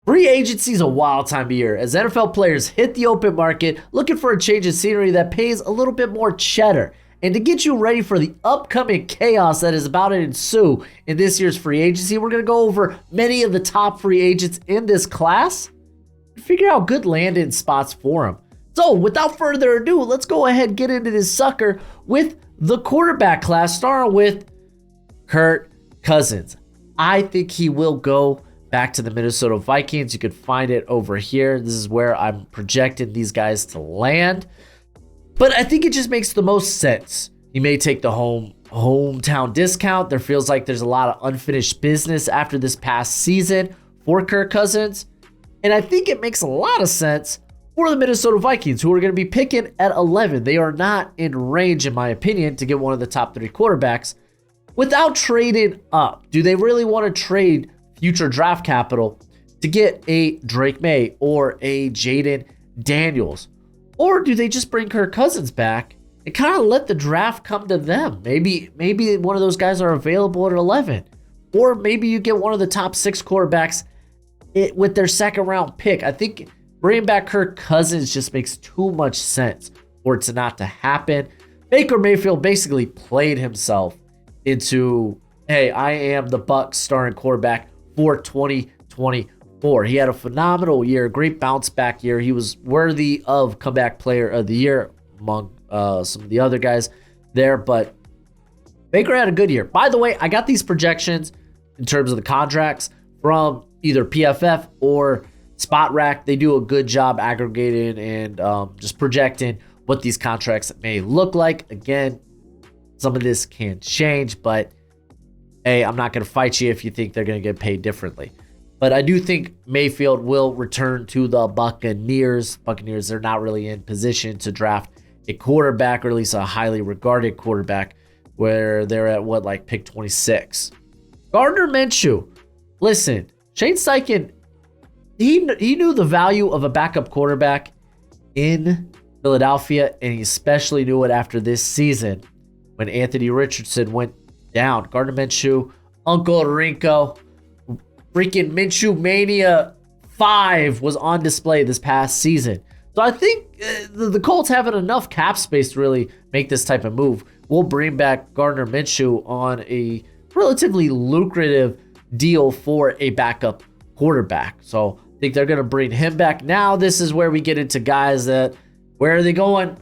Free agency is a wild time of year as NFL players hit the open market looking for a change of scenery that pays a little bit more cheddar. And to get you ready for the upcoming chaos that is about to ensue in this year's free agency, we're going to go over many of the top free agents in this class and figure out good landing spots for them. So without further ado, let's go ahead and get into this sucker with the quarterback class, starting with Kirk Cousins. I think he will go back to the Minnesota Vikings. You could find it over here. This is where I'm projecting these guys to land. But I think it just makes the most sense. He may take the hometown discount. There feels like there's a lot of unfinished business after this past season for Kirk Cousins. And I think it makes a lot of sense for the Minnesota Vikings, who are going to be picking at 11. They are not in range, in my opinion, to get one of the top 3 quarterbacks without trading up. Do they really want to trade future draft capital to get a Drake May or a Jaden Daniels? Or do they just bring Kirk Cousins back and kind of let the draft come to them? Maybe one of those guys are available at 11. Or maybe you get one of the top 6 quarterbacks with their second round pick. I think bringing back Kirk Cousins just makes too much sense for it to not to happen. Baker Mayfield basically played himself into, hey, I am the Bucs starting quarterback for 2024. He had a phenomenal year, great bounce back year. He was worthy of comeback player of the year among some of the other guys there, but Baker had a good year. By the way, I got these projections in terms of the contracts from either PFF or Spot Rack. They do a good job aggregating and just projecting what these contracts may look like. Again, some of this can change, but hey, I'm not going to fight you if you think they're going to get paid differently. But I do think Mayfield will return to the Buccaneers. Buccaneers, they're not really in position to draft a quarterback, or at least a highly regarded quarterback, where they're at pick 26. Gardner Minshew. Listen, Shane Steichen, he knew the value of a backup quarterback in Philadelphia, and he especially knew it after this season when Anthony Richardson went down. Gardner Minshew, Uncle Rinko, freaking Minshew Mania 5 was on display this past season. So I think the Colts having enough cap space to really make this type of move. We'll bring back Gardner Minshew on a relatively lucrative deal for a backup quarterback. So I think they're going to bring him back. Now this is where we get into guys that, where are they going?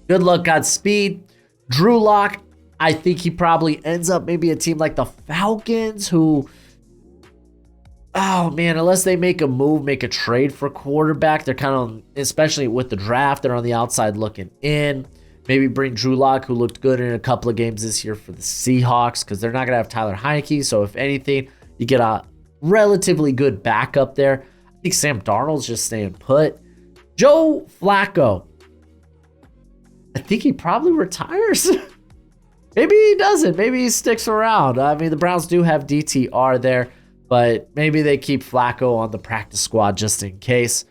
Good luck, Godspeed. Drew Lock, I think he probably ends up maybe a team like the Falcons, who, oh man, unless they make a move, make a trade for quarterback, they're kind of, especially with the draft, they're on the outside looking in. Maybe bring Drew Lock, who looked good in a couple of games this year for the Seahawks, because they're not going to have Tyler Heinicke. So if anything, you get a relatively good backup there. I think Sam Darnold's just staying put. Joe Flacco, I think he probably retires. Maybe he doesn't. Maybe he sticks around. I mean, the Browns do have DTR there, but maybe they keep Flacco on the practice squad just in case.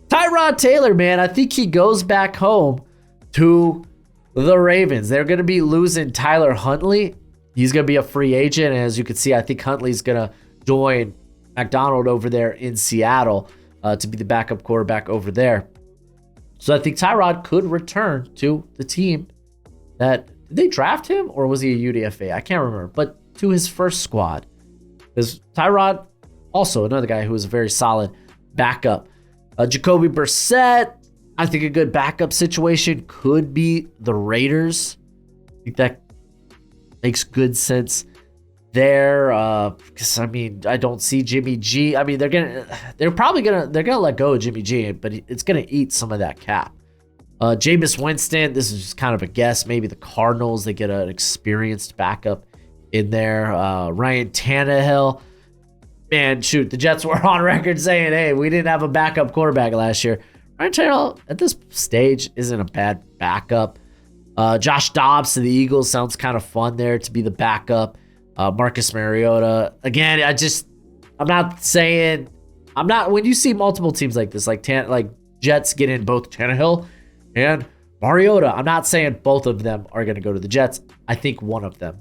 Tyrod Taylor, man, I think he goes back home to the Ravens. They're going to be losing Tyler Huntley. He's going to be a free agent. And as you can see, I think Huntley's going to join McDonald over there in Seattle to be the backup quarterback over there. So I think Tyrod could return to the team that, did they draft him or was he a UDFA? I can't remember, but to his first squad. Because Tyrod, also another guy who is a very solid backup. Jacoby Brissett, I think a good backup situation could be the Raiders. I think that makes good sense there. Because I mean, I don't see Jimmy G. I mean, they're gonna let go of Jimmy G, but it's gonna eat some of that cap. Jameis Winston, this is just kind of a guess. Maybe the Cardinals, they get an experienced backup in there. Ryan Tannehill, man, shoot, the Jets were on record saying, hey, we didn't have a backup quarterback last year. Ryan Tannehill at this stage isn't a bad backup. Josh Dobbs to the Eagles sounds kind of fun there to be the backup. Marcus Mariota, again, when you see multiple teams like this, like Jets get in both Tannehill and Mariota, I'm not saying both of them are going to go to the Jets. I think one of them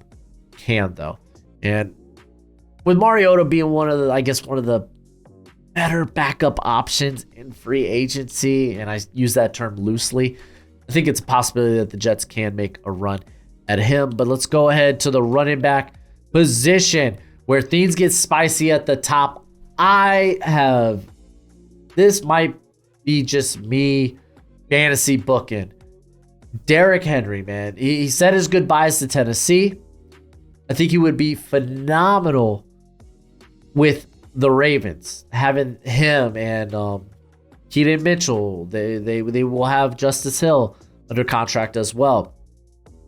can, though. And with Mariota being one of the better backup options in free agency, and I use that term loosely. I think it's a possibility that the Jets can make a run at him. But let's go ahead to the running back position where things get spicy at the top. This might be just me fantasy booking. Derrick Henry, man. He said his goodbyes to Tennessee. I think he would be phenomenal with the Ravens, having him and Keaton Mitchell. They will have Justice Hill under contract as well.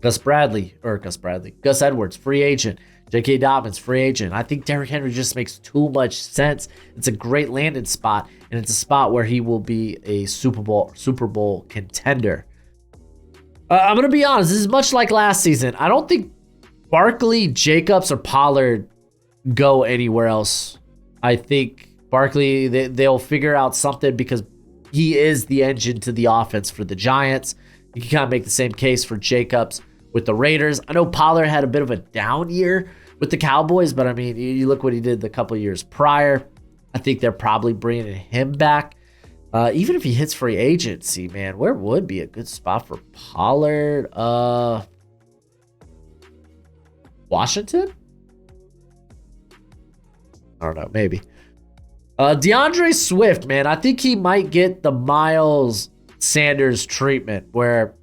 Gus Edwards, free agent. J.K. Dobbins, free agent. I think Derrick Henry just makes too much sense. It's a great landing spot, and it's a spot where he will be a Super Bowl contender. I'm going to be honest. This is much like last season. I don't think Barkley, Jacobs, or Pollard go anywhere else. I think Barkley, they'll figure out something because he is the engine to the offense for the Giants. You can kind of make the same case for Jacobs with the Raiders. I know Pollard had a bit of a down year with the Cowboys, but I mean, you look what he did the couple years prior. I think they're probably bringing him back. Even if he hits free agency, man, where would be a good spot for Pollard? Washington? I don't know, maybe. DeAndre Swift, man, I think he might get the Miles Sanders treatment where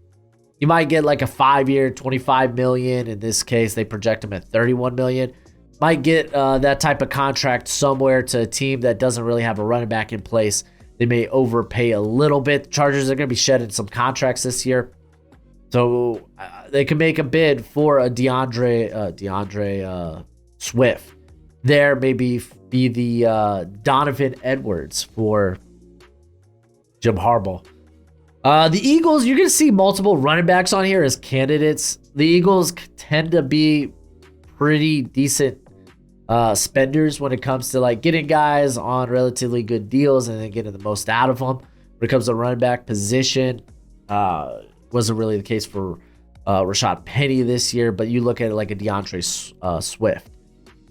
you might get like a 5-year, $25 million. In this case, they project him at $31 million. Might get that type of contract somewhere to a team that doesn't really have a running back in place. They may overpay a little bit. The Chargers are going to be shedding some contracts this year. So they can make a bid for a DeAndre Swift. There maybe be the Donovan Edwards for Jim Harbaugh. The Eagles, you're going to see multiple running backs on here as candidates. The Eagles tend to be pretty decent spenders when it comes to like getting guys on relatively good deals and then getting the most out of them. When it comes to running back position, wasn't really the case for Rashad Penny this year, but you look at it like a DeAndre Swift.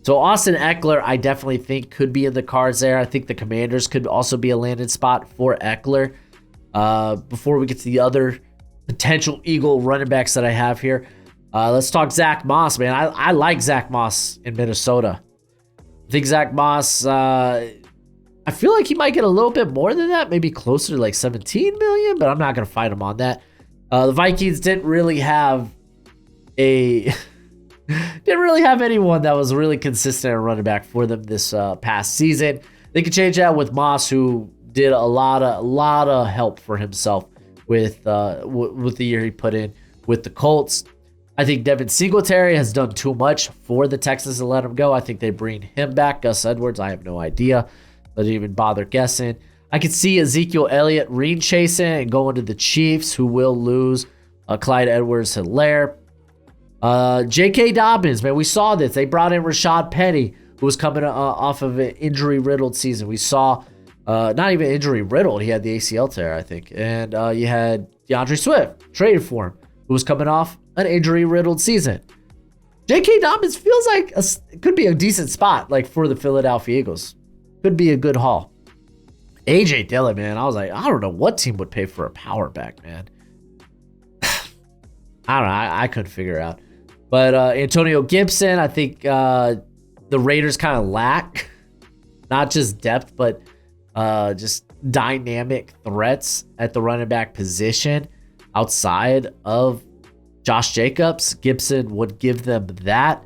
So Austin Eckler, I definitely think could be in the cards there. I think the Commanders could also be a landing spot for Eckler. Before we get to the other potential Eagle running backs that I have here, let's talk Zach Moss, man. I like Zach Moss in Minnesota. I think Zach Moss, I feel like he might get a little bit more than that, maybe closer to like 17 million, but I'm not going to fight him on that. The Vikings didn't really have anyone that was really consistent at running back for them this past season. They could change that with Moss, who did a lot of help for himself with the year he put in with the Colts. I think Devin Singletary has done too much for the Texans to let him go. I think they bring him back. Gus Edwards, I have no idea. Don't even bother guessing. I could see Ezekiel Elliott ring chasing and going to the Chiefs, who will lose Clyde Edwards-Helaire. J.K. Dobbins, man, we saw this. They brought in Rashad Penny, who was coming off of an injury-riddled season. We saw, not even injury-riddled, he had the ACL tear, I think. And you had DeAndre Swift, traded for him, who was coming off an injury-riddled season. J.K. Dobbins feels like it could be a decent spot, like for the Philadelphia Eagles. Could be a good haul. A.J. Dillon, man, I was like, I don't know what team would pay for a power back, man. I don't know. I couldn't figure it out. But Antonio Gibson, I think the Raiders kind of lack not just depth, but just dynamic threats at the running back position outside of Josh Jacobs. Gibson would give them that.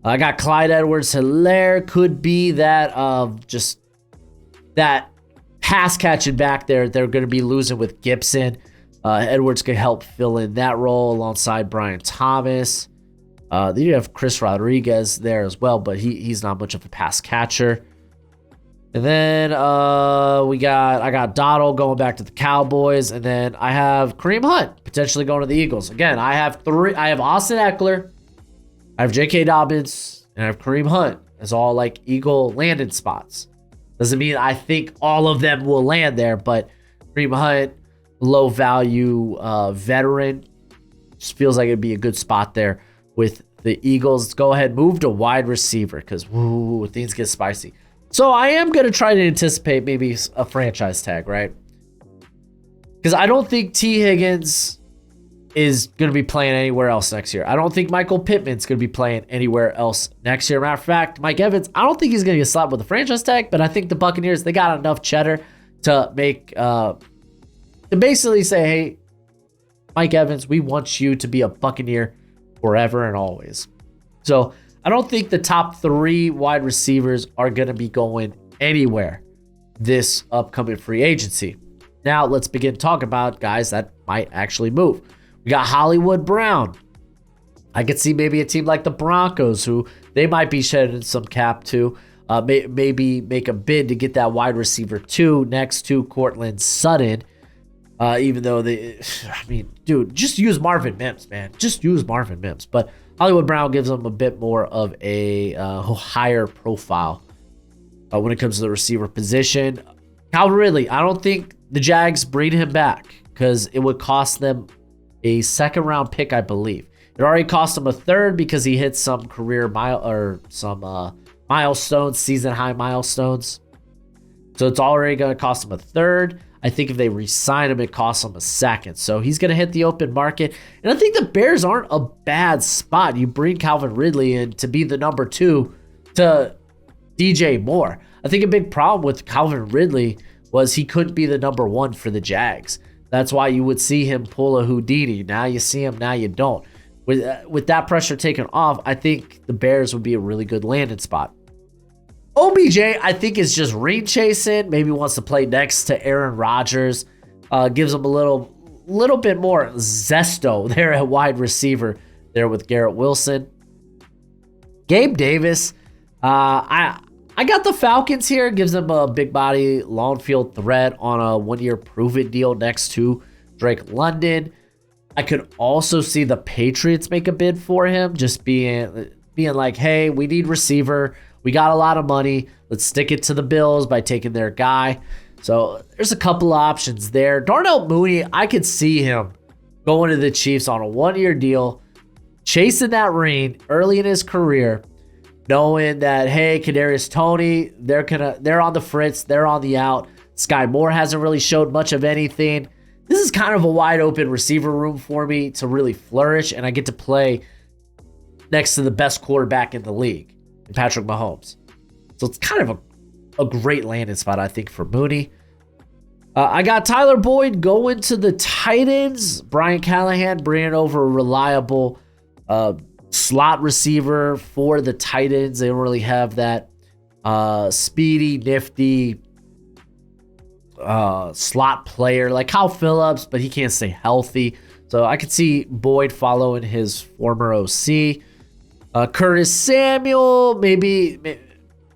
I got Clyde Edwards-Helaire, could be that just that pass catching back there. They're going to be losing with Gibson. Edwards could help fill in that role alongside Brian Thomas. Then you have Chris Rodriguez there as well, but he's not much of a pass catcher. And then I got Donald going back to the Cowboys, and then I have Kareem Hunt potentially going to the Eagles. Again, I have Austin Eckler, I have J.K. Dobbins, and I have Kareem Hunt as all like Eagle landing spots. Doesn't mean I think all of them will land there, but Kareem Hunt, low value veteran, just feels like it'd be a good spot there with the Eagles. Let's go ahead, move to wide receiver because things get spicy. So I am going to try to anticipate maybe a franchise tag, right? Because I don't think T. Higgins is going to be playing anywhere else next year. I don't think Michael Pittman's going to be playing anywhere else next year. Matter of fact, Mike Evans, I don't think he's going to get slapped with a franchise tag, but I think the Buccaneers, they got enough cheddar to make, to basically say, hey, Mike Evans, we want you to be a Buccaneer forever and always. So I don't think the top 3 wide receivers are going to be going anywhere this upcoming free agency. Now let's begin talking about guys that might actually move. We got Hollywood Brown. I could see maybe a team like the Broncos, who they might be shedding some cap to, maybe make a bid to get that wide receiver 2 next to Cortland Sutton. Even though dude, just use Marvin Mims, man. Just use Marvin Mims. But Hollywood Brown gives them a bit more of a higher profile when it comes to the receiver position. Calvin Ridley, I don't think the Jags bring him back because it would cost them a 2nd round pick, I believe. It already cost him a 3rd because he hit some career milestones, season high milestones. So it's already going to cost him a 3rd. I think if they re-sign him, it costs him a 2nd. So he's going to hit the open market. And I think the Bears aren't a bad spot. You bring Calvin Ridley in to be the number 2 to DJ Moore. I think a big problem with Calvin Ridley was he couldn't be the number 1 for the Jags. That's why you would see him pull a Houdini. Now you see him, now you don't. With that pressure taken off, I think the Bears would be a really good landing spot. OBJ, I think, is just ring chasing. Maybe wants to play next to Aaron Rodgers. Gives him a little bit more zesto there at wide receiver there with Garrett Wilson. Gabe Davis, I got the Falcons here. Gives them a big body, long field threat on a 1-year prove-it deal next to Drake London. I could also see the Patriots make a bid for him, just being like, hey, we need receiver. We got a lot of money. Let's stick it to the Bills by taking their guy. So there's a couple of options there. Darnell Mooney, I could see him going to the Chiefs on a 1-year deal, chasing that ring early in his career, knowing that, hey, Kadarius Toney, they're on the fritz, they're on the out. Sky Moore hasn't really showed much of anything. This is kind of a wide open receiver room for me to really flourish, and I get to play next to the best quarterback in the league, Patrick Mahomes. So it's kind of a great landing spot, I think, for Mooney. I got Tyler Boyd going to the Titans. Brian Callahan bringing over a reliable slot receiver for the Titans. They don't really have that speedy, nifty slot player like Kyle Phillips, but he can't stay healthy. So I could see Boyd following his former OC. Curtis Samuel, maybe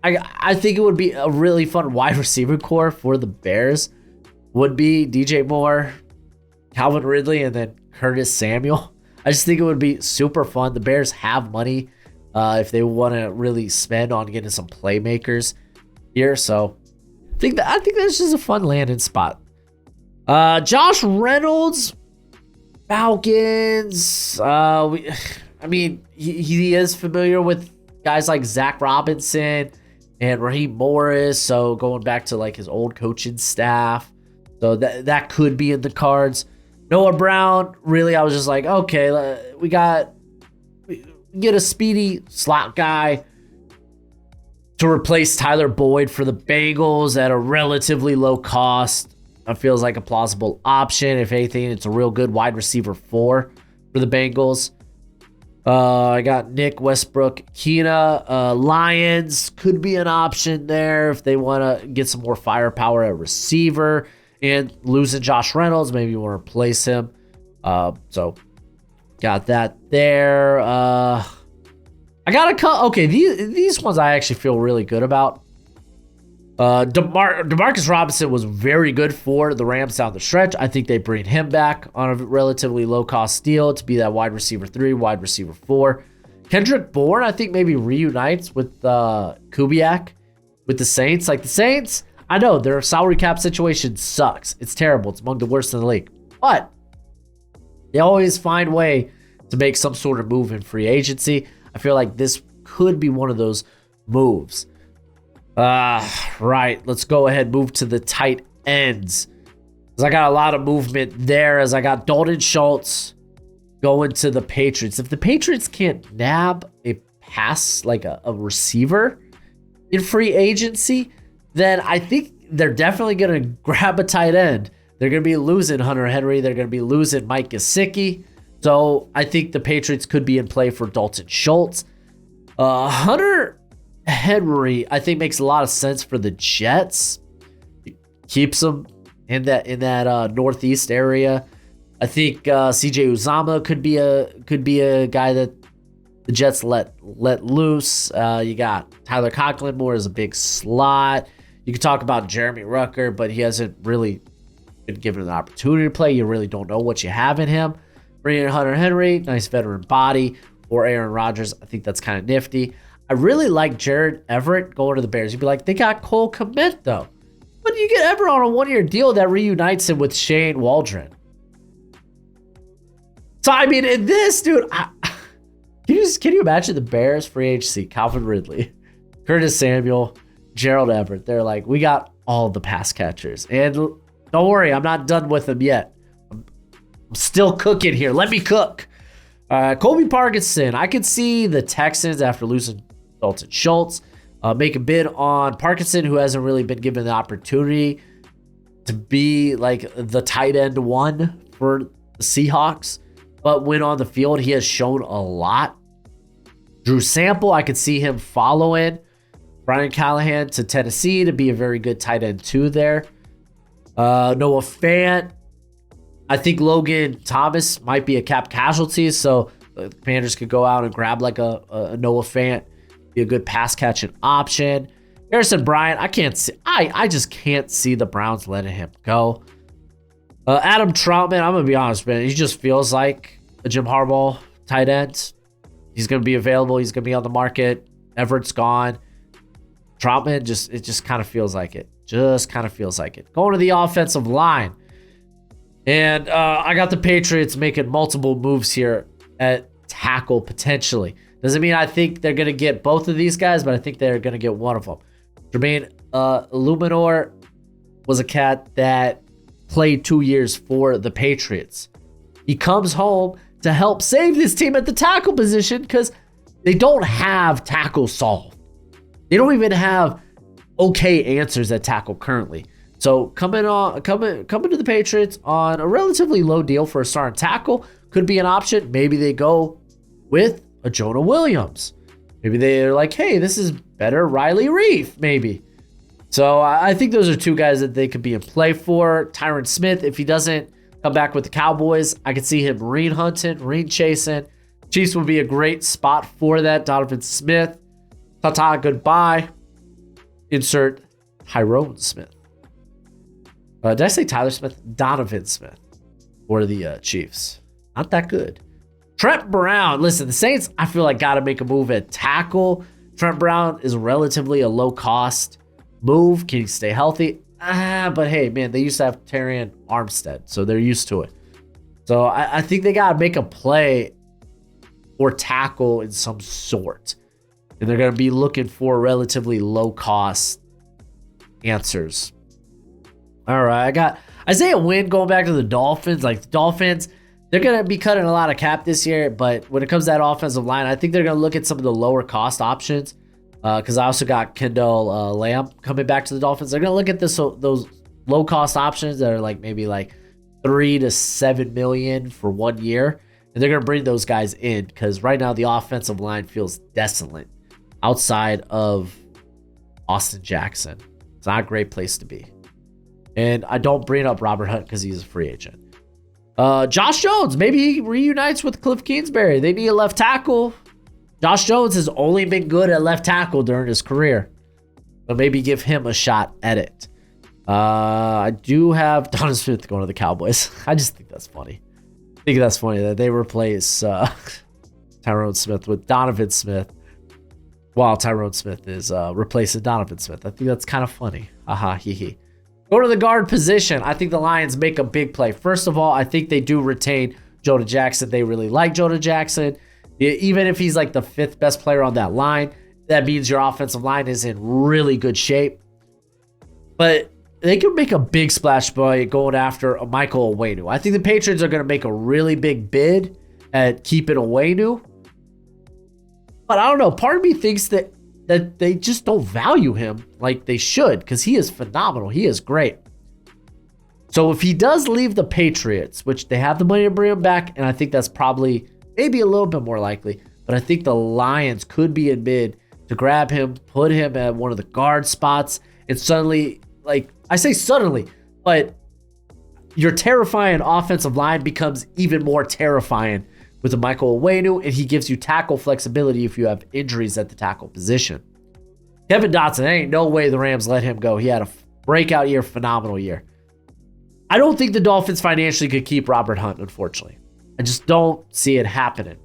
I think it would be a really fun wide receiver core for the Bears. Would be DJ Moore, Calvin Ridley, and then Curtis Samuel. I just think it would be super fun. The Bears have money if they want to really spend on getting some playmakers here. So I think that's just a fun landing spot. Josh Reynolds, Falcons. He is familiar with guys like Zach Robinson and Raheem Morris. So going back to like his old coaching staff. So that could be in the cards. Noah Brown, really, I was just like, okay, we get a speedy slot guy to replace Tyler Boyd for the Bengals at a relatively low cost. It feels like a plausible option. If anything, it's a real good wide receiver for the Bengals. I got Nick Westbrook-Kina. Lions could be an option there if they want to get some more firepower at receiver. And losing Josh Reynolds, maybe you want to replace him. So got that there. I got a cut. Okay, these ones I actually feel really good about. Demarcus Robinson was very good for the Rams down the stretch. I think they bring him back on a relatively low-cost deal to be that wide receiver 3, wide receiver 4. Kendrick Bourne, I think maybe reunites with Kubiak with the Saints. Like the Saints, I know their salary cap situation sucks. It's terrible. It's among the worst in the league. But they always find a way to make some sort of move in free agency. I feel like this could be one of those moves. Right. Let's go ahead and move to the tight ends. Because I got a lot of movement there as I got Dalton Schultz going to the Patriots. If the Patriots can't nab a pass, like a receiver in free agency, then I think they're definitely going to grab a tight end. They're going to be losing Hunter Henry. They're going to be losing Mike Gesicki. So I think the Patriots could be in play for Dalton Schultz. Hunter Henry, I think, makes a lot of sense for the Jets. Keeps them in that northeast area. I think CJ Uzomah could be a guy that the Jets let loose. You got Tyler Conklin more as a big slot. You could talk about Jeremy Rucker, but he hasn't really been given an opportunity to play. You really don't know what you have in him. Bring in Hunter Henry, nice veteran body, or Aaron Rodgers. I think that's kind of nifty. I really like Jared Everett going to the Bears. You'd be like, they got Cole Kmet though. But you get Everett on a one-year deal that reunites him with Shane Waldron. So, I mean, in this, dude, can you imagine the Bears free agency? Calvin Ridley, Curtis Samuel, Gerald Everett. They're like, we got all the pass catchers. And don't worry, I'm not done with them yet. I'm still cooking here. Let me cook. Colby Parkinson. I could see the Texans, after losing Dalton Schultz, make a bid on Parkinson, who hasn't really been given the opportunity to be like the tight end one for the Seahawks. But when on the field, he has shown a lot. Drew Sample, I could see him following Brian Callahan to Tennessee to be a very good tight end too there. Noah Fant. I think Logan Thomas might be a cap casualty, so the Commanders could go out and grab like a Noah Fant, be a good pass catching option. Harrison Bryant, I just can't see the Browns letting him go. Adam Troutman, I'm gonna be honest, man, he just feels like a Jim Harbaugh tight end. He's gonna be available. He's gonna be on the market. Everett's gone. Troutman, it just kind of feels like it. Going to the offensive line. And I got the Patriots making multiple moves here at tackle potentially. Doesn't mean I think they're going to get both of these guys, but I think they're going to get one of them. Jermaine Illuminor was a cat that played 2 years for the Patriots. He comes home to help save this team at the tackle position because they don't have tackle solved. They don't even have okay answers at tackle currently. So coming to the Patriots on a relatively low deal for a starting tackle could be an option. Maybe they go with a Jonah Williams. Maybe they're like, hey, this is better Riley Reif, maybe. So I think those are two guys that they could be in play for. Tyron Smith, if he doesn't come back with the Cowboys, I could see him reed hunting, reed chasing. Chiefs would be a great spot for that. Donovan Smith. Ta-ta, goodbye. Insert Tyrone Smith. Did I say Tyler Smith? Donovan Smith for the Chiefs. Not that good. Trent Brown. Listen, the Saints, I feel like got to make a move at tackle. Trent Brown is relatively a low-cost move. Can he stay healthy? But hey, man, they used to have Terrion Armstead, so they're used to it. So I think they got to make a play or tackle in some sort. And they're going to be looking for relatively low-cost answers. All right, I got Isaiah Wynn going back to the Dolphins. Like, the Dolphins, they're going to be cutting a lot of cap this year, but when it comes to that offensive line, I think they're going to look at some of the lower-cost options because I also got Kendall Lamb coming back to the Dolphins. They're going to look at those low-cost options that are like maybe like $3 to $7 million for 1 year, and they're going to bring those guys in because right now the offensive line feels desolate outside of Austin Jackson. It's not a great place to be. And I don't bring up Robert Hunt because he's a free agent. Josh Jones, maybe he reunites with Cliff Kingsbury. They need a left tackle. Josh Jones has only been good at left tackle during his career. So maybe give him a shot at it. I do have Donovan Smith going to the Cowboys. I just think that's funny. I think that's funny that they replace Tyrone Smith with Donovan Smith while Tyrone Smith is replacing Donovan Smith. I think that's kind of funny. Haha, hee hee. Go to the guard position. I think the Lions make a big play. First of all, I think they do retain Jonah Jackson. They really like Jonah Jackson. Even if he's like the fifth best player on that line, that means your offensive line is in really good shape. But they could make a big splash by going after a Michael Onwenu. I think the Patriots are going to make a really big bid at keeping Onwenu. But I don't know. Part of me thinks that they just don't value him like they should, because he is phenomenal. He is great. So if he does leave the Patriots, which they have the money to bring him back, and I think that's probably maybe a little bit more likely, but I think the Lions could be in bid to grab him, put him at one of the guard spots, and suddenly, like I say suddenly, but your terrifying offensive line becomes even more terrifying with a Michael Onwenu, and he gives you tackle flexibility if you have injuries at the tackle position. Kevin Dotson, there ain't no way the Rams let him go. He had a breakout year, phenomenal year. I don't think the Dolphins financially could keep Robert Hunt, unfortunately. I just don't see it happening.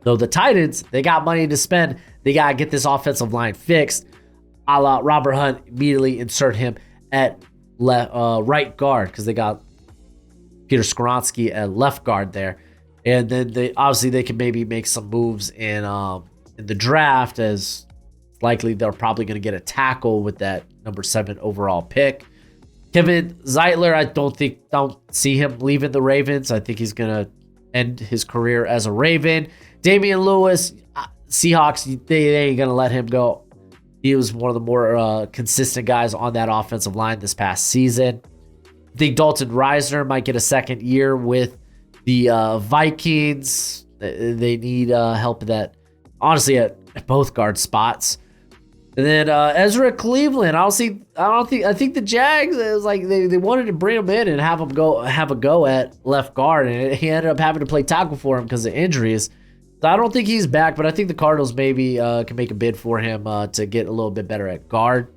Though the Titans, they got money to spend. They got to get this offensive line fixed. A la Robert Hunt, immediately insert him at right guard, because they got Peter Skoronski at left guard there. And then they can maybe make some moves in the draft, as likely they're probably going to get a tackle with that number 7 overall pick. Kevin Zeitler, I don't see him leaving the Ravens. I think he's going to end his career as a Raven. Damian Lewis, Seahawks, they ain't going to let him go. He was one of the more consistent guys on that offensive line this past season. I think Dalton Reisner might get a second year with the Vikings. They need help honestly, at both guard spots. And then Ezra Cleveland. I think the Jags, it was like they wanted to bring him in and have a go at left guard, and he ended up having to play tackle for him because of injuries. So I don't think he's back, but I think the Cardinals maybe can make a bid for him to get a little bit better at guard.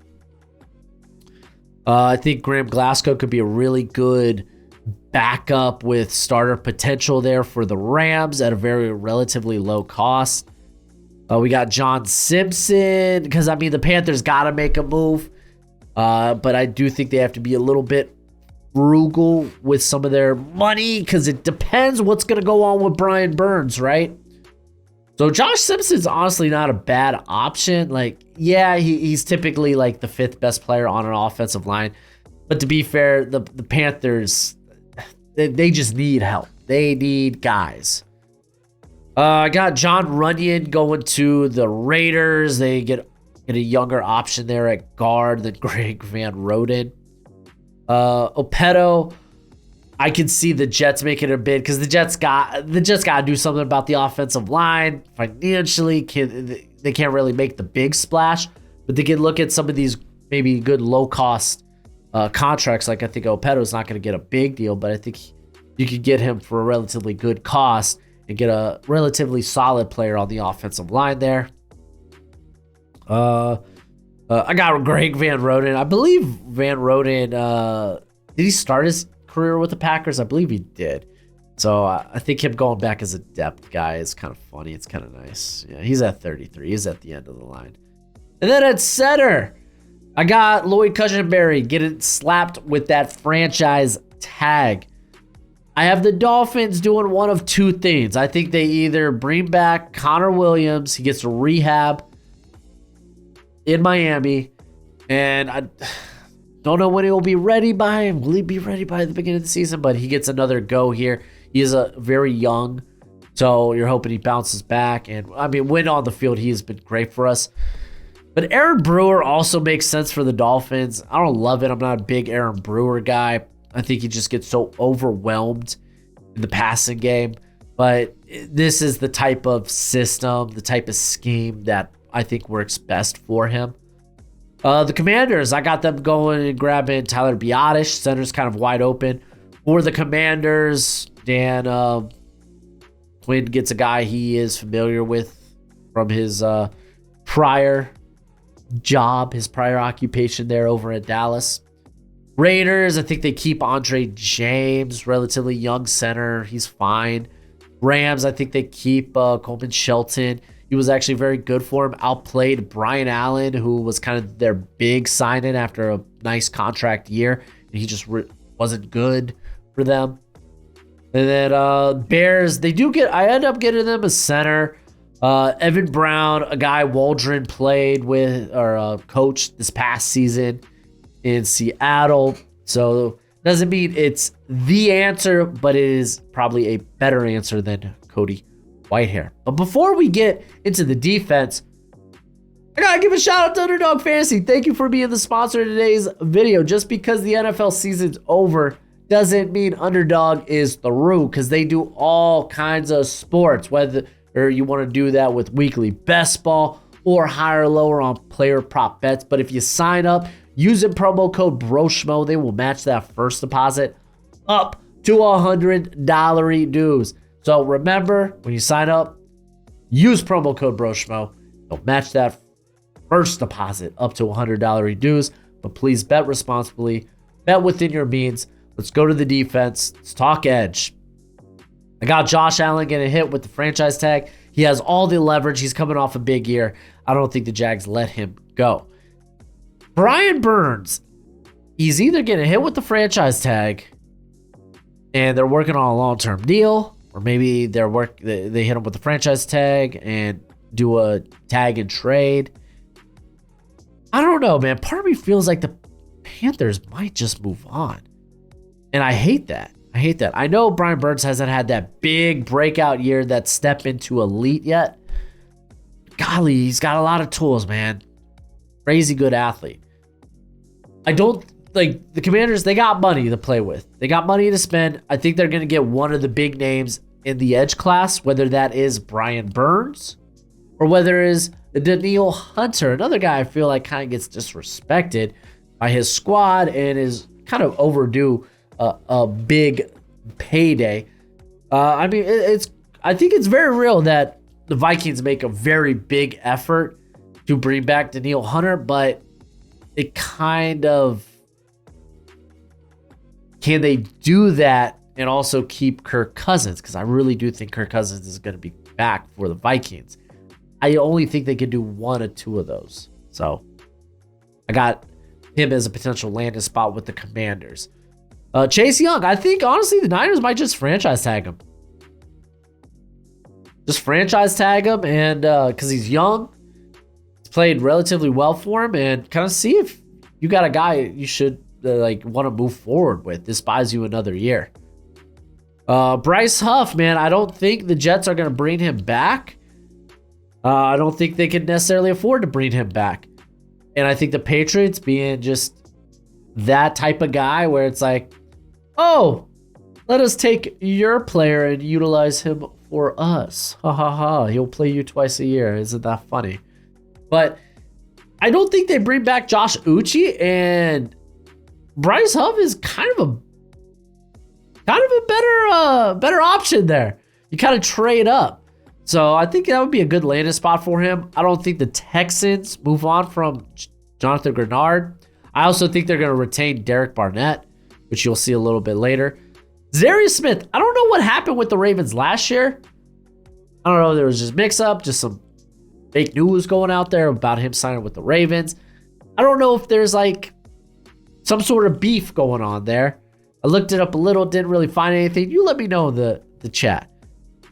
I think Graham Glasgow could be a really good backup with starter potential there for the Rams at a very relatively low cost. We got John Simpson, because the Panthers got to make a move, but I do think they have to be a little bit frugal with some of their money, because it depends what's going to go on with Brian Burns, right? So Josh Simpson's honestly not a bad option. He's typically like the 5th best player on an offensive line, but to be fair, the Panthers, they just need help. They need guys. I got John Runyon going to the Raiders. They get a younger option there at guard than Greg Van Roten. Opetto, I can see the Jets making a bid, because the Jets got to do something about the offensive line. Financially, they can't really make the big splash, but they can look at some of these maybe good low-cost contracts. Like I think Opetto's not going to get a big deal, but I think you could get him for a relatively good cost and get a relatively solid player on the offensive line there. I got Greg Van Roten. I believe Van Roten, did he start his career with the Packers? I believe he did. So I think him going back as a depth guy is kind of funny. It's kind of nice. Yeah, he's at 33. He's at the end of the line. And then at center, I got Lloyd Cushenberry getting slapped with that franchise tag. I have the Dolphins doing one of two things. I think they either bring back Connor Williams, he gets to rehab in Miami, and I don't know when he will be ready by. Will he be ready by the beginning of the season? But he gets another go here. He is very young, so you're hoping he bounces back. And when on the field, he has been great for us. But Aaron Brewer also makes sense for the Dolphins. I don't love it. I'm not a big Aaron Brewer guy. I think he just gets so overwhelmed in the passing game. But this is the type of system, the type of scheme that I think works best for him. The Commanders, I got them going and grabbing Tyler Biadasz. Center's kind of wide open. For the Commanders, Dan Quinn gets a guy he is familiar with from his prior job, his prior occupation there over at Dallas. Raiders, I think they keep Andre James, relatively young center. He's fine. Rams, I think they keep Coleman Shelton. He was actually very good for him. Outplayed Brian Allen, who was kind of their big sign-in after a nice contract year. And he just wasn't good for them. And then Bears, I end up getting them a center. Evan Brown, a guy Waldron played with or coached this past season in Seattle. So doesn't mean it's the answer, but it is probably a better answer than Cody Whitehair. But before we get into the defense, I gotta give a shout out to Underdog Fantasy. Thank you for being the sponsor of today's video. Just because the NFL season's over doesn't mean Underdog is through, because they do all kinds of sports, whether you want to do that with weekly best ball or higher or lower on player prop bets. But if you sign up using promo code Broshmo, they will match that first deposit up to $100 dues. So remember, when you sign up, use promo code Broshmo. They'll match that first deposit up to $100 dues. But please bet responsibly, bet within your means. Let's go to the defense. Let's talk edge. I got Josh Allen getting hit with the franchise tag. He has all the leverage. He's coming off a big year. I don't think the Jags let him go. Brian Burns, he's either getting hit with the franchise tag and they're working on a long-term deal, or maybe they hit him with the franchise tag and do a tag and trade. I don't know, man. Part of me feels like the Panthers might just move on. And I hate that. I know Brian Burns hasn't had that big breakout year, that step into elite yet. Golly, he's got a lot of tools, man. Crazy good athlete. I don't like the Commanders. They got money to play with. They got money to spend. I think they're going to get one of the big names in the edge class, whether that is Brian Burns or whether it is Danielle Hunter, another guy I feel like kind of gets disrespected by his squad and is kind of overdue a big payday. I mean, I think it's very real that the Vikings make a very big effort to bring back Danielle Hunter, but it kind of, can they do that and also keep Kirk Cousins? Because I really do think Kirk Cousins is going to be back for the Vikings. I only think they could do one or two of those. So I got him as a potential landing spot with the Commanders. Chase Young, I think honestly the Niners might just franchise tag him. Just franchise tag him, and because he's young, he's played relatively well for him, and kind of see if you got a guy you should want to move forward with. This buys you another year. Bryce Huff, man, I don't think the Jets are going to bring him back. I don't think they can necessarily afford to bring him back. And I think the Patriots being just that type of guy where it's like, oh, let us take your player and utilize him for us. Ha ha ha. He'll play you twice a year. Isn't that funny? But I don't think they bring back Josh Uche, and Bryce Huff is kind of a better option there. You kind of trade up. So I think that would be a good landing spot for him. I don't think the Texans move on from Jonathan Grenard. I also think they're going to retain Derek Barnett, which you'll see a little bit later. Zarius Smith, I don't know what happened with the Ravens last year. I don't know. There was just mix-up, just some fake news going out there about him signing with the Ravens. I don't know if there's like some sort of beef going on there. I looked it up a little, didn't really find anything. You let me know in the chat.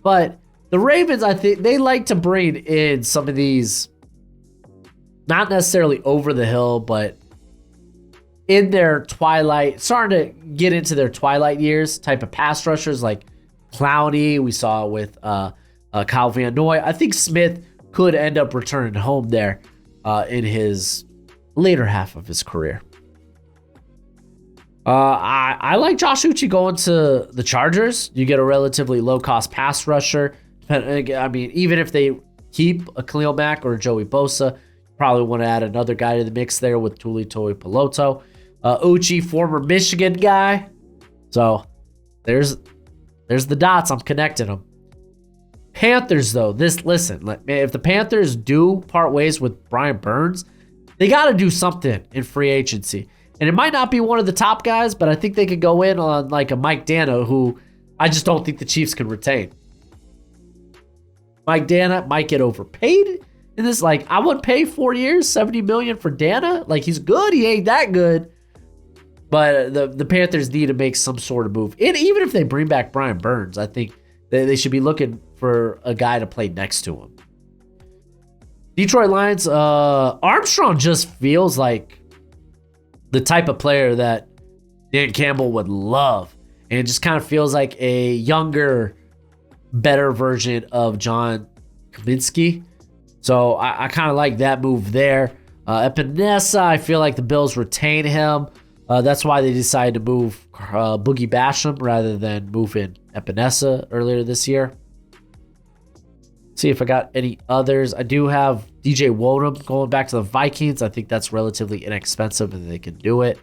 But the Ravens, I think they like to bring in some of these, not necessarily over the hill, but in their twilight, starting to get into their twilight years type of pass rushers like Clowney. We saw it with Kyle Van Noy. I think Smith could end up returning home there in his later half of his career. I like Josh Uche going to the Chargers. You get a relatively low-cost pass rusher. I mean, even if they keep a Khalil Mack or a Joey Bosa, probably want to add another guy to the mix there with Tuli Tuipulotu. Uche, former Michigan guy. So there's the dots. I'm connecting them. Panthers, though, listen, if the Panthers do part ways with Brian Burns, they got to do something in free agency. And it might not be one of the top guys, but I think they could go in on like a Mike Dana, who I just don't think the Chiefs could retain. Mike Dana might get overpaid in this. Like, I would pay 4 years, $70 million for Dana. Like, he's good. He ain't that good. But the Panthers need to make some sort of move. And even if they bring back Brian Burns, I think they should be looking for a guy to play next to him. Detroit Lions, Armstrong just feels like the type of player that Dan Campbell would love. And it just kind of feels like a younger, better version of John Kaminsky. So I kind of like that move there. Epinesa, I feel like the Bills retain him. That's why they decided to move Boogie Basham rather than moving Epinesa earlier this year. See if I got any others. I do have DJ Wodum going back to the Vikings. I think that's relatively inexpensive and they can do it.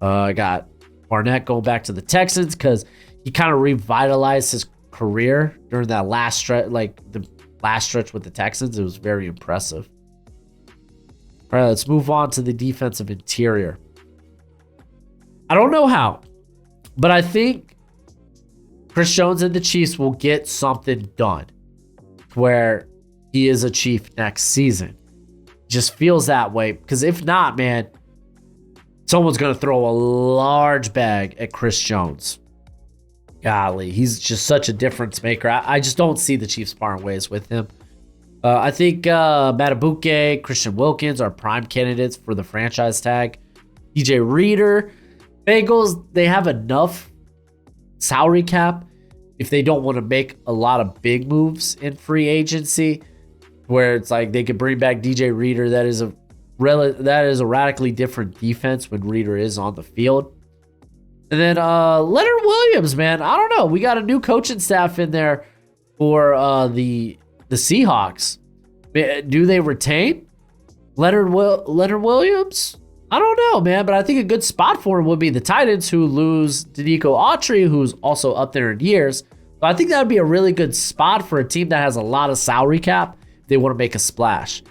I got Barnett going back to the Texans because he kind of revitalized his career during that last stretch, like the last stretch with the Texans. It was very impressive. All right, let's move on to the defensive interior. I don't know how, but I think Chris Jones and the Chiefs will get something done where he is a Chief next season. Just feels that way, because if not, man, someone's going to throw a large bag at Chris Jones. Golly, he's just such a difference maker. I just don't see the Chiefs parting ways with him. I think Matabuke, Christian Wilkins are prime candidates for the franchise tag. DJ Reader, Bengals, they have enough salary cap if they don't want to make a lot of big moves in free agency, where it's like they could bring back DJ Reader. That is a radically different defense when Reader is on the field. And then Leonard Williams, man, I don't know. We got a new coaching staff in there for the Seahawks. Do they retain Leonard Williams? I don't know, man, but I think a good spot for him would be the Titans, who lose Denico Autry, who's also up there in years. So I think that would be a really good spot for a team that has a lot of salary cap if they want to make a splash.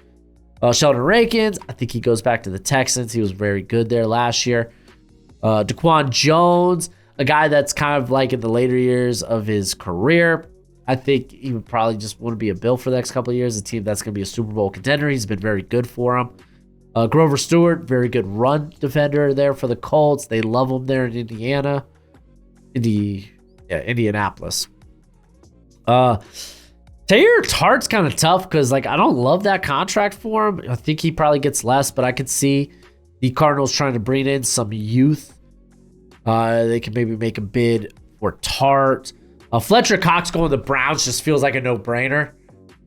Sheldon Rankins, I think he goes back to the Texans. He was very good there last year. Daquan Jones, a guy that's kind of like in the later years of his career. I think he would probably just want to be a Bill for the next couple of years, a team that's going to be a Super Bowl contender. He's been very good for him. Grover Stewart, very good run defender there for the Colts. They love him there in Indianapolis. Taylor Tart's kind of tough because I don't love that contract for him. I think he probably gets less, but I could see the Cardinals trying to bring in some youth. They can maybe make a bid for Tart. Fletcher Cox going to the Browns just feels like a no-brainer.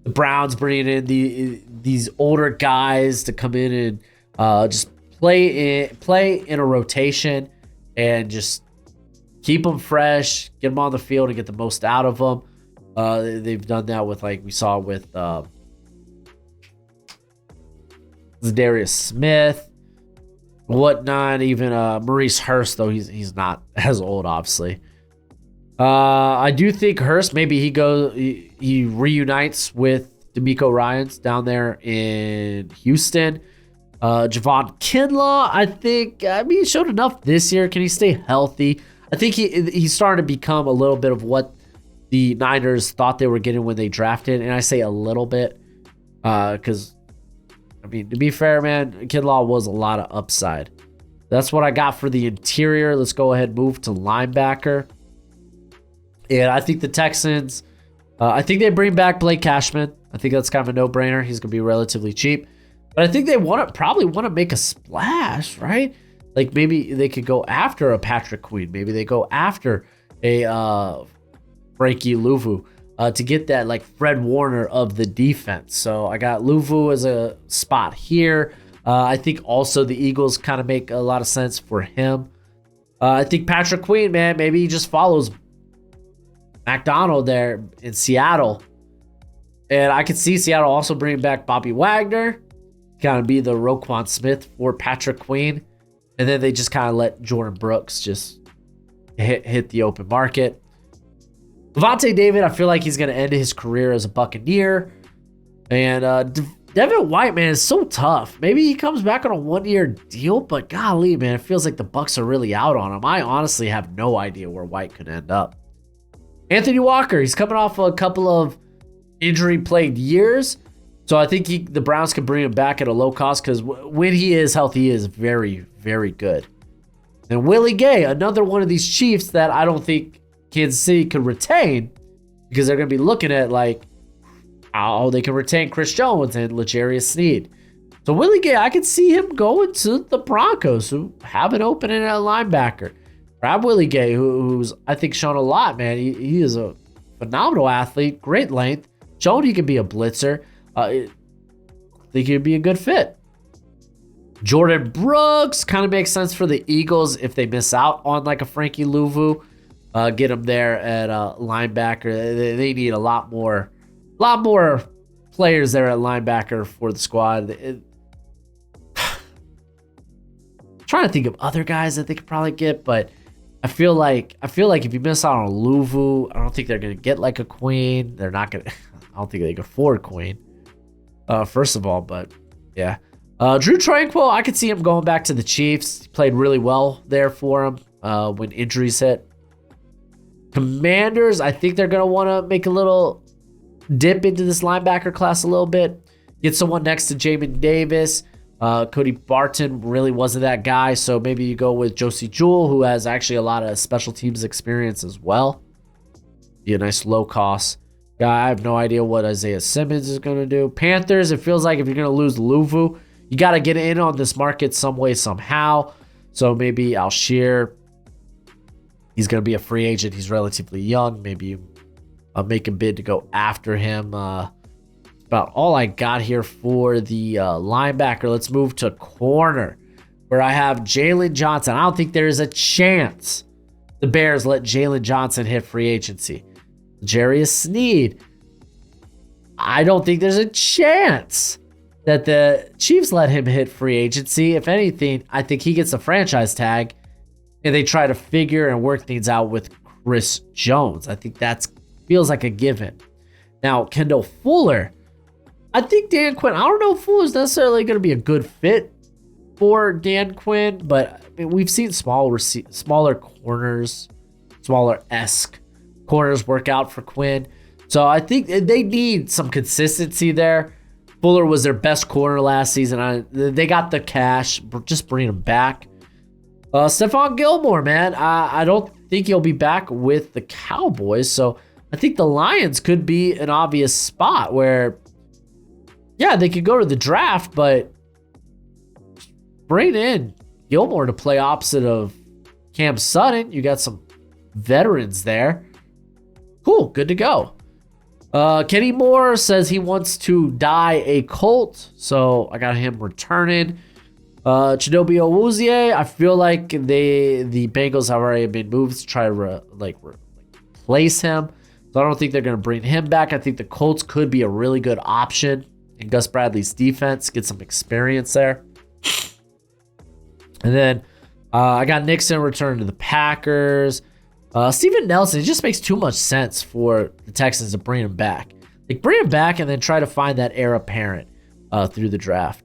The Browns bringing in these older guys to come in and just play in a rotation and just keep them fresh, get them on the field and get the most out of them. They've done that with, like we saw with Zadarius Smith, whatnot. Even Maurice Hurst, though he's not as old, obviously. I do think Hurst, maybe he reunites with DeMeco Ryans down there in Houston. Javon Kinlaw, I think, he showed enough this year. Can he stay healthy? I think he's starting to become a little bit of what the Niners thought they were getting when they drafted. And I say a little bit because, to be fair, man, Kinlaw was a lot of upside. That's what I got for the interior. Let's go ahead and move to linebacker. And I think the Texans, I think they bring back Blake Cashman. I think that's kind of a no-brainer. He's going to be relatively cheap. But I think they probably want to make a splash, right? Like maybe they could go after a Patrick Queen. Maybe they go after a Frankie Louvu to get that like Fred Warner of the defense. So I got Louvu as a spot here. I think also the Eagles kind of make a lot of sense for him. I think Patrick Queen, man, maybe he just follows McDonald there in Seattle. And I could see Seattle also bringing back Bobby Wagner, kind of be the Roquan Smith for Patrick Queen. And then they just kind of let Jordan Brooks just hit the open market. Levante David, I feel like he's going to end his career as a Buccaneer. And Devin White, man, is so tough. Maybe he comes back on a one-year deal, but golly, man, it feels like the Bucs are really out on him. I honestly have no idea where White could end up. Anthony Walker, he's coming off a couple of injury-plagued years. So I think the Browns could bring him back at a low cost because when he is healthy, he is very, very good. And Willie Gay, another one of these Chiefs that I don't think Kansas City could retain because they're going to be looking at like, how they can retain Chris Jones and L'Jarius Sneed. So Willie Gay, I could see him going to the Broncos, who have an opening at linebacker. Grab Willie Gay, who's, I think, shown a lot, man. He is a phenomenal athlete, great length, shown he can be a blitzer. I think he'd be a good fit. Jordan Brooks kind of makes sense for the Eagles if they miss out on like a Frankie Louvu. Get him there at linebacker. They need a lot more players there at linebacker for the squad. Trying to think of other guys that they could probably get, but I feel like if you miss out on a Louvu, I don't think they're gonna get like a Queen. They're not gonna. I don't think they can afford Queen. First of all, but yeah. Drew Tranquill, I could see him going back to the Chiefs. He played really well there for him when injuries hit. Commanders, I think they're gonna want to make a little dip into this linebacker class a little bit. Get someone next to Jamin Davis. Cody Barton really wasn't that guy, so maybe you go with Josie Jewell, who has actually a lot of special teams experience as well. Be a nice low-cost guy. I have no idea what Isaiah Simmons is going to do. Panthers, it feels like if you're going to lose Louvu, you got to get in on this market some way, somehow. So maybe Alshire, he's going to be a free agent. He's relatively young. Maybe you make a bid to go after him. About all I got here for the linebacker. Let's move to corner, where I have Jalen Johnson. I don't think there's a chance the Bears let Jalen Johnson hit free agency. L'Jarius Sneed, I don't think there's a chance that the Chiefs let him hit free agency. If anything, I think he gets a franchise tag and they try to figure and work things out with Chris Jones. I think that feels like a given. Now, Kendall Fuller, I think Dan Quinn, I don't know if Fuller's necessarily going to be a good fit for Dan Quinn, but I mean, we've seen smaller corners, smaller-esque corners work out for Quinn. So I think they need some consistency there. Fuller was their best corner last season. They got the cash. Just bring him back. Stephon Gilmore, man. I don't think he'll be back with the Cowboys. So I think the Lions could be an obvious spot where, yeah, they could go to the draft, but bring in Gilmore to play opposite of Cam Sutton. You got some veterans there. Cool, good to go. Kenny Moore says he wants to die a Colt, so I got him returning. Chidobe Awuzie, I feel like the Bengals have already made moves to try to replace him, so I don't think they're going to bring him back. I think the Colts could be a really good option in Gus Bradley's defense, get some experience there. And then I got Nixon returning to the Packers. Steven Nelson, it just makes too much sense for the Texans to bring him back. Like, bring him back and then try to find that heir apparent through the draft.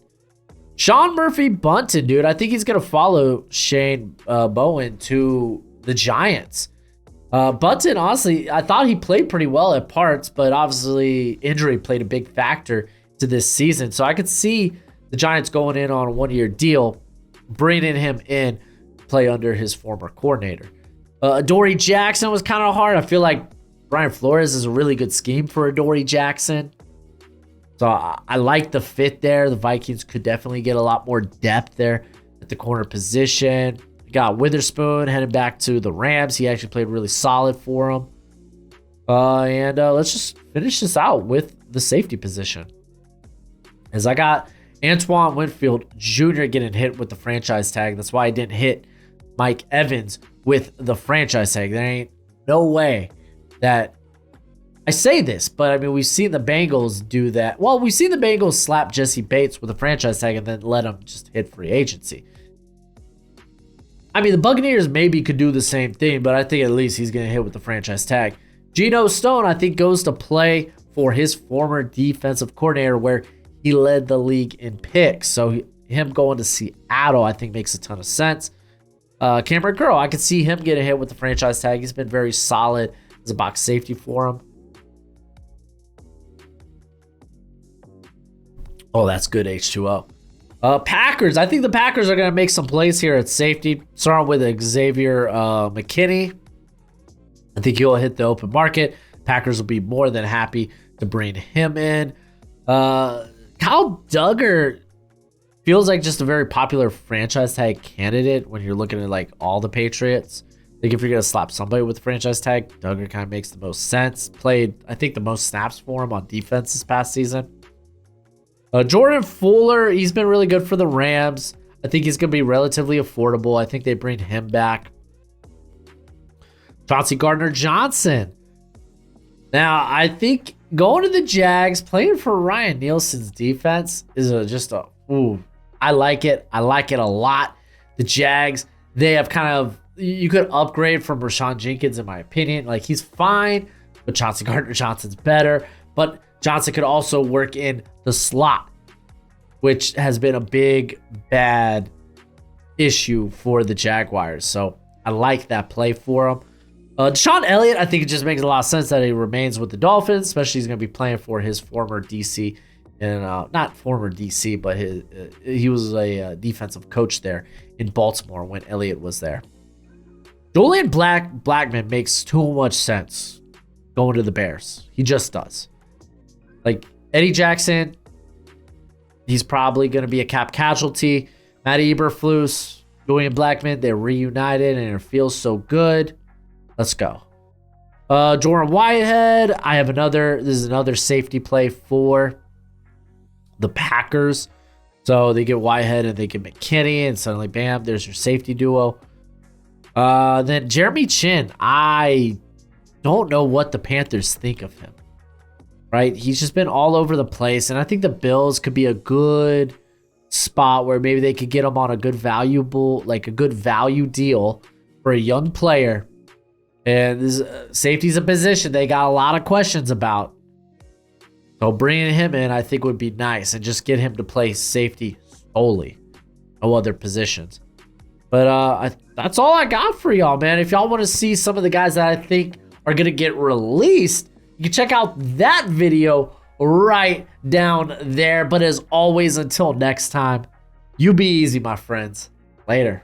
Sean Murphy-Bunting, dude, I think he's going to follow Shane Bowen to the Giants. Bunting, honestly, I thought he played pretty well at parts, but obviously injury played a big factor to this season. So I could see the Giants going in on a one-year deal, bringing him in, play under his former coordinator. Adoree Jackson was kind of hard. I feel like Brian Flores is a really good scheme for Adoree Jackson. So I like the fit there. The Vikings could definitely get a lot more depth there at the corner position. We got Witherspoon heading back to the Rams. He actually played really solid for them. And let's just finish this out with the safety position. As I got Antoine Winfield Jr. getting hit with the franchise tag. That's why I didn't hit Mike Evans with the franchise tag. There ain't no way that I say this, but I mean, we've seen the Bengals do that. Well, we've seen the Bengals slap Jesse Bates with a franchise tag and then let him just hit free agency. I mean, the Buccaneers maybe could do the same thing, but I think at least he's going to hit with the franchise tag. Geno Stone, I think, goes to play for his former defensive coordinator where he led the league in picks. So him going to Seattle, I think, makes a ton of sense. Cameron Curl, I could see him getting hit with the franchise tag. He's been very solid as a box safety for him. Oh, that's good, H2O. Packers, I think the Packers are going to make some plays here at safety. Starting with Xavier McKinney. I think he'll hit the open market. Packers will be more than happy to bring him in. Kyle Duggar feels like just a very popular franchise tag candidate when you're looking at like all the Patriots. I think if you're going to slap somebody with franchise tag, Duggar kind of makes the most sense. Played, I think, the most snaps for him on defense this past season. Jordan Fuller, he's been really good for the Rams. I think he's going to be relatively affordable. I think they bring him back. Chauncey Gardner-Johnson. Now, I think going to the Jags, playing for Ryan Nielsen's defense is I like it. I like it a lot. The Jags, they have kind of, you could upgrade from Rashawn Jenkins, in my opinion. Like, he's fine, but Chauncey Gardner-Johnson's better. But Johnson could also work in the slot, which has been a big, bad issue for the Jaguars. So I like that play for him. Deshaun Elliott, I think it just makes a lot of sense that he remains with the Dolphins, especially he's going to be playing for his former DC, and not former DC, but he was a defensive coach there in Baltimore when Elliott was there. Julian Blackman makes too much sense going to the Bears. He just does. Like Eddie Jackson, he's probably going to be a cap casualty. Matty Eberflus, Julian Blackman, they're reunited and it feels so good. Let's go. Jordan Whitehead. This is another safety play for the Packers. So they get Whitehead and they get McKinney, and suddenly, bam, there's your safety duo. Then Jeremy Chin. I don't know what the Panthers think of him. Right? He's just been all over the place, and I think the Bills could be a good spot where maybe they could get him on a good value deal for a young player. And this safety's a position they got a lot of questions about. So bringing him in, I think, would be nice, and just get him to play safety solely, no other positions. But that's all I got for y'all, man. If y'all want to see some of the guys that I think are going to get released, you can check out that video right down there. But as always, until next time, you be easy, my friends. Later.